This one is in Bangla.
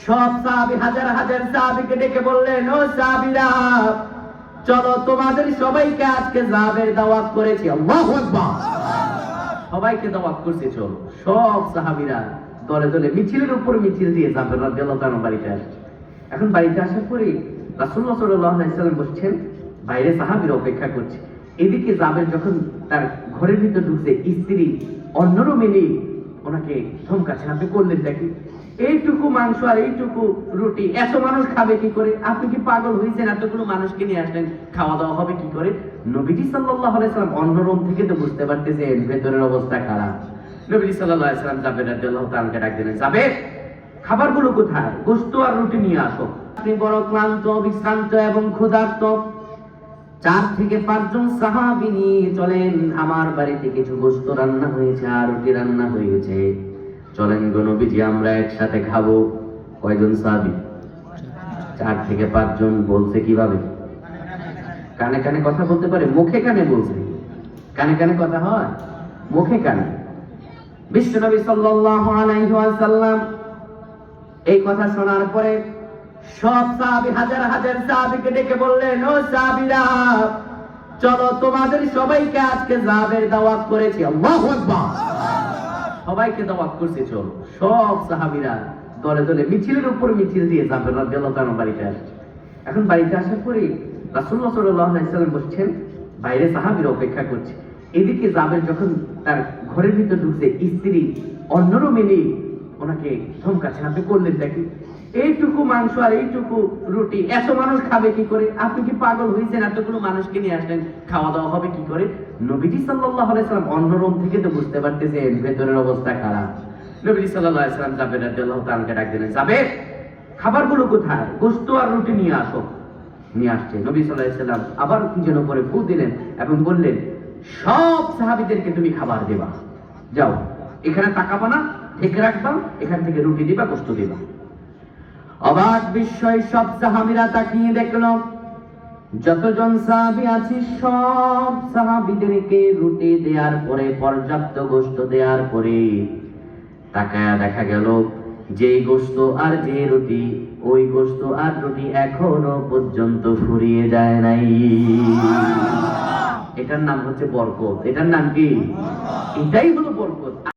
সব সাহাবী হাজার হাজার সাহাবীকে ডেকে বললেন, ও সাহাবীরা, চলো তোমাদের সবাইকে আজকে জাবের দাওয়াত করেছি। আল্লাহু আকবার। সবাইকে দাওয়াত করছে, চলো। সব সাহাবীরা দলে দলে মিছিলের উপর মিছিল দিয়ে জাবের রাদিয়াল্লাহু তাআলা বাড়িতে আসে। এখন বাড়িতে আসার পরে রাসূলুল্লাহ সাল্লাল্লাহু আলাইহি ওয়াসাল্লাম বসছেন, বাইরে সাহাবীরা অপেক্ষা করছে। এদিকে জাবের যখন তার ঘরের ভিতর ঢুকছে, স্ত্রী অন্যরও মিলি ওনাকে ধমকাচ্ছে, আপনি করলেন দেখি, এইটুকু মাংস আর এইটুকু রুটি এত মানুষ খাবে কি করে? আপনি কি পাগল হয়েছেন? এতগুলো মানুষকে নিয়ে আসলেন, খাওয়া দাওয়া হবে কি করে? নবীজি সাল্লাল্লাহু আলাইহি ওয়াসাল্লাম অন্য রুম থেকে তো বুঝতে পারতেছেন ভেতরের অবস্থা খারাপ। নবীজি সাল্লাল্লাহু আলাইহি ওয়াসাল্লাম জাবের রাদিয়াল্লাহু তাআলাকে ডাক দিলেন, জাবের, খাবারগুলো কোথায়? গোশত আর রুটি নিয়ে আসো। আপনি বড় ক্লান্ত, বিশ্রান্ত এবং ক্ষুধার্ত। 4 থেকে 5 জন সাহাবী নিয়ে চলেন, আমার বাড়িতে কিছু গোশত রান্না হয়েছে আর রুটি রান্না হয়েছে, চলেন গো নবীজি আমরা একসাথে খাবো। কয়জন সাহাবী? 4 থেকে 5 জন। বলছে কিভাবে? কানে কানে কথা বলতে পারে, মুখে কানে বলছে। কানে কানে কথা হয়, মুখে কানে। বিশ্বনবী সাল্লাল্লাহু আলাইহি ওয়াসাল্লাম এই কথা শোনার পরে সব সাহাবী হাজার হাজার সাহাবীকে ডেকে বললেন, ও সাহাবীরা, চলো তোমাদের সবাইকে আজকে জাবের দাওয়াত করেছি। আল্লাহু আকবার। সবাইকে দাওয়াত করছে, চলো। সব সাহাবীরা দলে দলে মিছিলের উপর মিছিল দিয়ে জাবের রাদিয়াল্লাহু তাআলা বাড়িতে আসে। এখন বাড়িতে আসার পরে রাসূলুল্লাহ সাল্লাল্লাহু আলাইহি ওয়াসাল্লাম বসছেন, বাইরে সাহাবীরা অপেক্ষা করছে। এদিকে জাবের যখন তার ঘরের ভিতর ঢুকছে, স্ত্রী অন্যরও মিলি ওনাকে ধমকাচ্ছে, আপনি করলেন দেখি, এইটুকু মাংস আর এইটুকু রুটি এত মানুষ খাবে কি করে? আপনি কি পাগল হয়েছেন? এতগুলো মানুষকে নিয়ে আসলেন, খাওয়া দাওয়া হবে কি করে? নবীজি সাল্লাল্লাহু আলাইহি ওয়াসাল্লাম অন্য রুম থেকে তো বুঝতে পারতেছেন ভেতরের অবস্থা খারাপ। নবীজি সাল্লাল্লাহু আলাইহি ওয়াসাল্লাম জাবের রাদিয়াল্লাহু তাআলাকে ডাক দিলেন, জাবের, খাবারগুলো কোথায়? গোশত আর রুটি নিয়ে আসো। নিয়ে আসছে। নবী সাল্লাল্লাহু আলাইহি ওয়াসাল্লাম আবার কি যেন করে ফু দিলেন এবং বললেন, সব সাহাবীদেরকে তুমি খাবার দেবা, যাও, এখানে তাকাবা না, ঢেকে রাখবা, এখান থেকে রুটি দিবা, গোশত দিবা। অবাক বিস্ময় সব সাহাবীরা তাকিয়ে দেখলো, যতজন সাহাবী আছে সব সাহাবীদেরকে রুটি দেওয়ার পরে, পর্যাপ্ত গোশত দেওয়ার পরে তাকায়া দেখা গেল যে গোশত আর যে রুটি, ওই গোশত আর রুটি এখনো পর্যন্ত ফুরিয়ে যায় নাই। এটার নাম হচ্ছে বরকত। এটার নাম কি? এটাই হলো বরকত।